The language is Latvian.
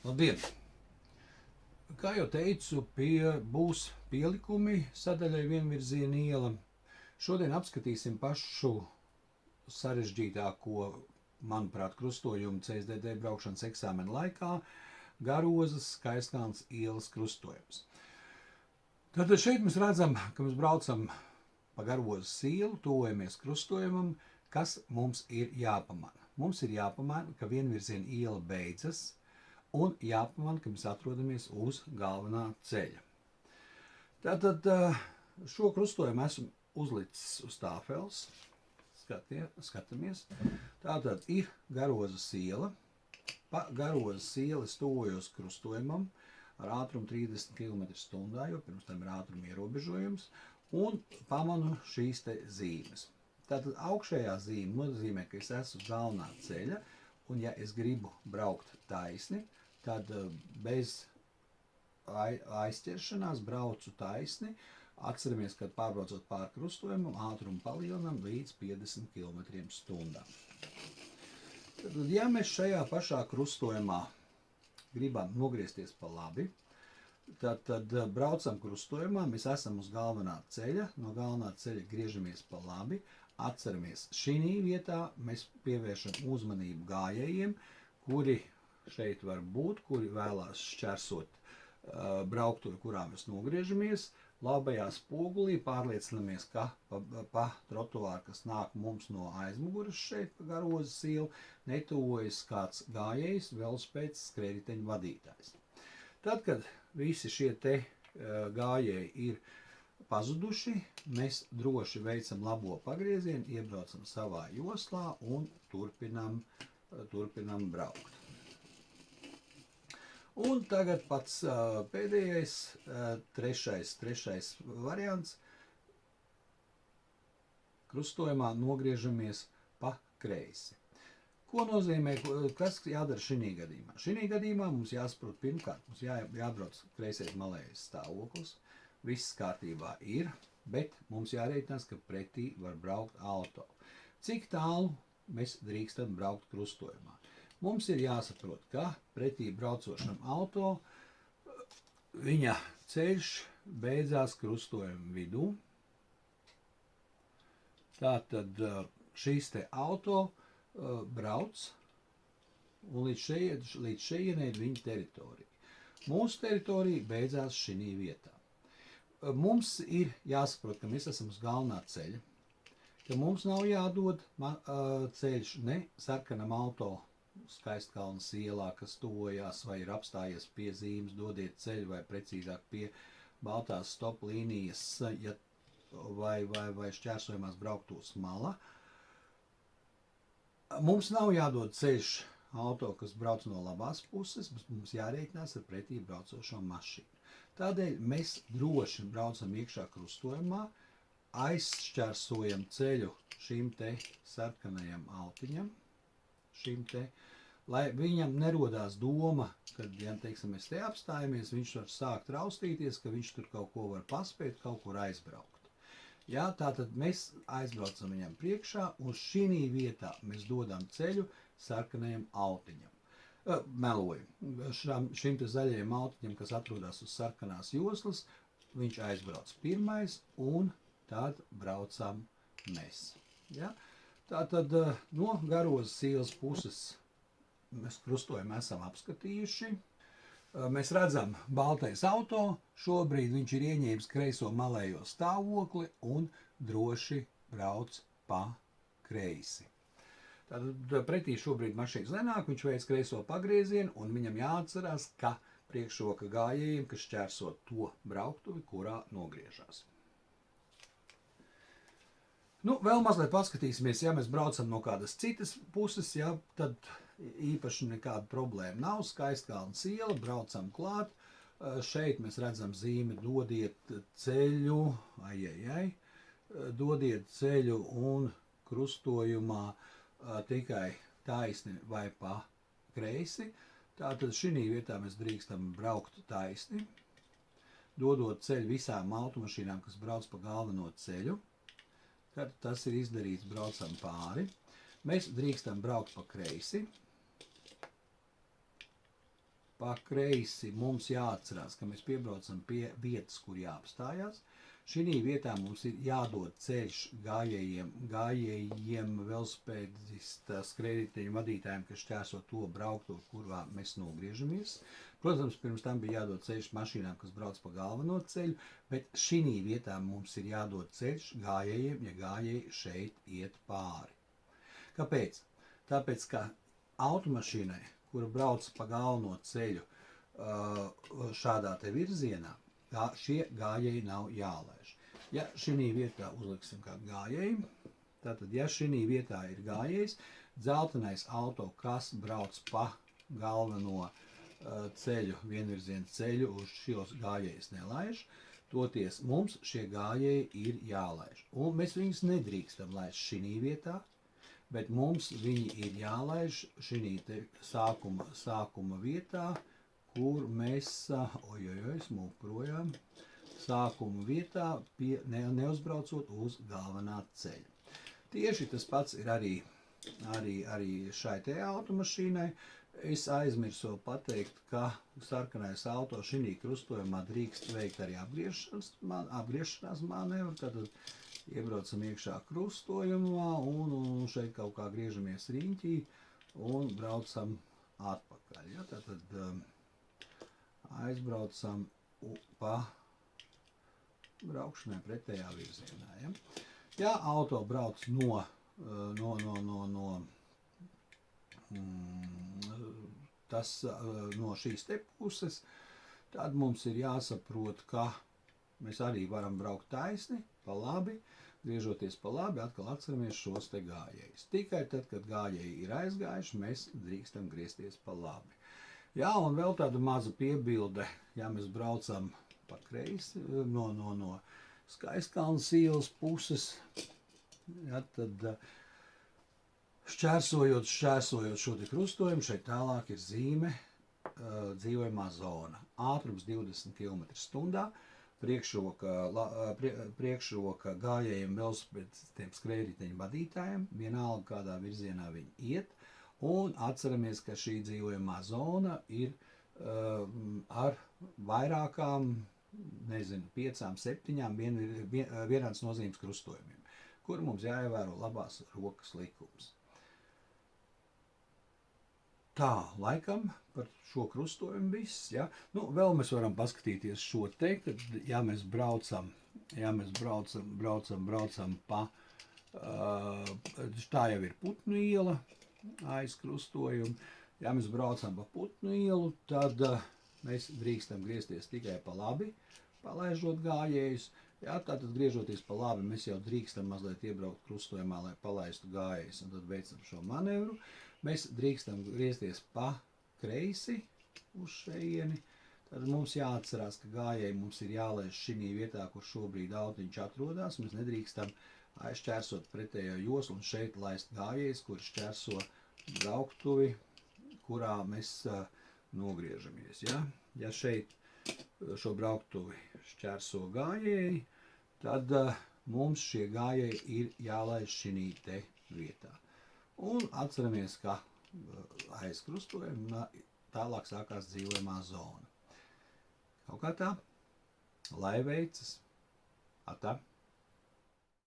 Labdien! Kā jau teicu, būs pielikumi sadaļai vienvirziena iela. Šodien apskatīsim pašu sarežģītāko, manuprāt, krustojumu CSDD braukšanas eksāmena laikā – Garozas Skaistkalnes ielas krustojums. Tad šeit mēs redzam, ka mēs braucam pa Garozas ielu, tuvojamies krustojumam, kas mums ir jāpamana. Mums ir jāpamana, ka vienvirziena iela beidzas, un jāpamana, ka mēs atrodamies uz galvenā ceļa. Tātad šo krustojumu esmu uzlicis uz tāfeles. Skatāmies. Tātad ir Garozas iela. Pa Garozas ielas tuvojos krustojumam ar ātrumu 30 km/h, jo pirms tam ir ātruma ierobežojums, un pamanu šīs te zīmes. Tātad augšējā zīme nozīmē, ka es esmu uz galvenā ceļa, un ja es gribu braukt taisni, tad bez aizķeršanās braucu taisni. Atceramies, kad pārbraucot pār krustojumu, ātrumu palielinam līdz 50 km/h. Tad, ja mēs šajā pašā krustojumā gribam nogriezties pa labi, tad braucam krustojumā, mēs esam uz galvenā ceļa, no galvenā ceļa griežamies pa labi. Atceramies, šī vietā mēs pievēršam uzmanību gājējiem, kuri šeit var būt, kuri vēlās šķērsot brauktuvi, kurā mēs nogriežamies. Labajā spogulī pārliecinamies, ka pa trotuāru, kas nāk mums no aizmuguras šeit pa Garozas ielu, netuvojas kāds gājējs, velospēds skrējriteņu vadītājs. Tad, kad visi šie te gājēji ir pazuduši, mēs droši veicam labo pagriezienu, iebraucam savā joslā un turpinam braukt. Un tagad pats pēdējais, trešais variants. Krustojumā nogriežamies pa kreisi. Ko nozīmē, kas jādara šī gadījumā? Šī gadījumā mums jāsaprot pirmkārt, mums jābrauc kreisais malējais stāvoklis. Viss kārtībā ir, bet mums jārēķinās, ka pretī var braukt auto. Cik tālu mēs drīkstam braukt krustojumā? Mums ir jāsaprot, ka pretī braucošam auto viņa ceļš beidzās krustojuma vidū. Tātad šīs te auto brauc, un līdz šejienei ir viņa teritorija. Mūsu teritorija beidzās šī vietā. Mums ir jāsaprot, ka mēs esam uz galvenā ceļa, ka mums nav jādod ceļš ne sarkanam auto Skaistkalnes ielā, kas tuvojās vai ir apstājies pie zīmes, dodiet ceļu, vai precīzāk pie baltās stop līnijas, vai šķērsojumās brauktos mala. Mums nav jādod ceļš auto, kas brauc no labās puses, bet mums jārēķinās ar pretī braucošo mašīnu. Tādēļ mēs droši braucam iekšā krustojumā, aizšķērsojam ceļu šim te sarkanajam autiņam, lai viņam nerodās doma, kad, ja teiksim, mēs te apstājamies, viņš var sākt raustīties, ka viņš tur kaut ko var paspēt, kaut kur aizbraukt. Jā, tātad mēs aizbraucam viņam priekšā, un šī vietā mēs dodam ceļu sarkanajam autiņam. Meloju. Šim te zaļajam autiņam, kas atrodas uz sarkanās joslas, viņš aizbrauc pirmais, un tad braucam mēs. Ja? Tātad no Garozas ielas puses mēs krustojumu esam apskatījuši. Mēs redzam baltais auto, šobrīd viņš ir ieņēmis kreiso malējo stāvokli un droši brauc pa kreisi. Tātad pretī šobrīd mašīnas nenāk, viņš veic kreiso pagriezienu, un viņam jāatcerās, ka priekšroka gājējiem, kas šķērso to brauktuvi, kurā nogriežās. Nu, vēl mazliet paskatīsimies, ja mēs braucam no kādas citas puses, ja, tad īpaši nekāda problēma nav. Skaistkalnes iela, braucam klāt. Šeit mēs redzam zīmi dodiet ceļu, dodiet ceļu un krustojumā tikai taisni vai pa kreisi. Tātad šī vietā mēs drīkstam braukt taisni, dodot ceļu visām automašīnām, kas brauc pa galveno ceļu. Kad tas ir izdarīts, braucam pāri. Mēs drīkstam braukt pa kreisi. pa kreisi mums jāatcerās, ka mēs piebraucam pie vietas, kur jāapstājās. Šī vietā mums ir jādod ceļš gājējiem, velosipēdista skrējēju vadītājiem, kas šķērso to brauktuvi, kurā mēs nogriežamies. Protams, pirms tam bija jādod ceļš mašīnām, kas brauc pa galveno ceļu, bet šī vietā mums ir jādod ceļš gājējiem, ja gājēji šeit iet pāri. Kāpēc? Tāpēc, ka automašīnai, kura brauc pa galveno ceļu šādā te virzienā, šie gājēji nav jālaiž. Ja šī vietā uzliksim kā gājēji, tātad, ja šī vietā ir gājējs, dzeltenais auto, kas brauc pa galveno ceļu, vienvirzienu ceļu, uz šos gājējus nelaiž, toties mums šie gājēji ir jālaiž. Un mēs viņus nedrīkstam laist šī vietā, bet mums viņi ir jālaiž šī sākuma vietā, kur mēs, smūk projām, sākuma vietā neuzbraucot uz galvenā ceļa. Tieši tas pats ir arī šai te automašīnai. Es aizmirsu pateikt, ka sarkanais auto šī krustojumā drīkst veikt arī apgriešanās manevru, tad iebraucam iekšā krustojumā un šeit kaut kā griežamies riņķī un braucam atpakaļ. Ja? Tātad aizbraucam pa braukšanai pretējā virzienā. Ja, ja auto brauc no šīs te puses, tad mums ir jāsaprot, ka mēs arī varam braukt taisni, pa labi, griežoties pa labi, atkal atceramies šos te gājējus. Tikai tad, kad gājēji ir aizgājuši, mēs drīkstam griezties pa labi. Jā, un vēl tāda maza piebilde, ja mēs braucam pa kreisi no Skaistkalnes ielas puses, ja, tad šķērsojot šo te krustojumu, šeit tālāk ir zīme dzīvojamā zona. Ātrums 20 km/h, priekšroka gājējiem, velosipēdistiem, skrējriteņu vadītājiem, vienalga kādā virzienā viņi iet. Un atceramies, ka šī dzīvojamā zona ir ar vairākām, 5, 7 vienādas nozīmes krustojumiem, kur mums jāievēro labās rokas likums. Tā, laikam par šo krustojumu viss. Ja? Vēl mēs varam paskatīties šo te, kad ja mēs braucam pa, tā jau ir Putnu iela, aiz krustojumu. Ja mēs braucam pa Putnu ielu, tad mēs drīkstam griezties tikai pa labi, palaižot gājējus. Ja, tātad griežoties pa labi, mēs jau drīkstam mazliet iebraukt krustojumā, lai palaistu gājējus, un tad veicam šo manevru. Mēs drīkstam griezties pa kreisi uz šeieni. Tad mums jāatcerās, ka gājēji mums ir jālaiž šī vietā, kur šobrīd autiņš atrodas. Mēs nedrīkstam aizšķērsot pretējo joslu un šeit laist gājējus, kuri šķērso brauktuvi, kurā mēs nogriežamies. Ja? Ja šeit šo brauktuvi šķērso gājēji, tad mums šie gājēji ir jālaiž šī te vietā. Un atceramies, ka aiz krustojuma tālāk sākās dzīvojamā zona. Kaut kā tā, lai veicas. Atā.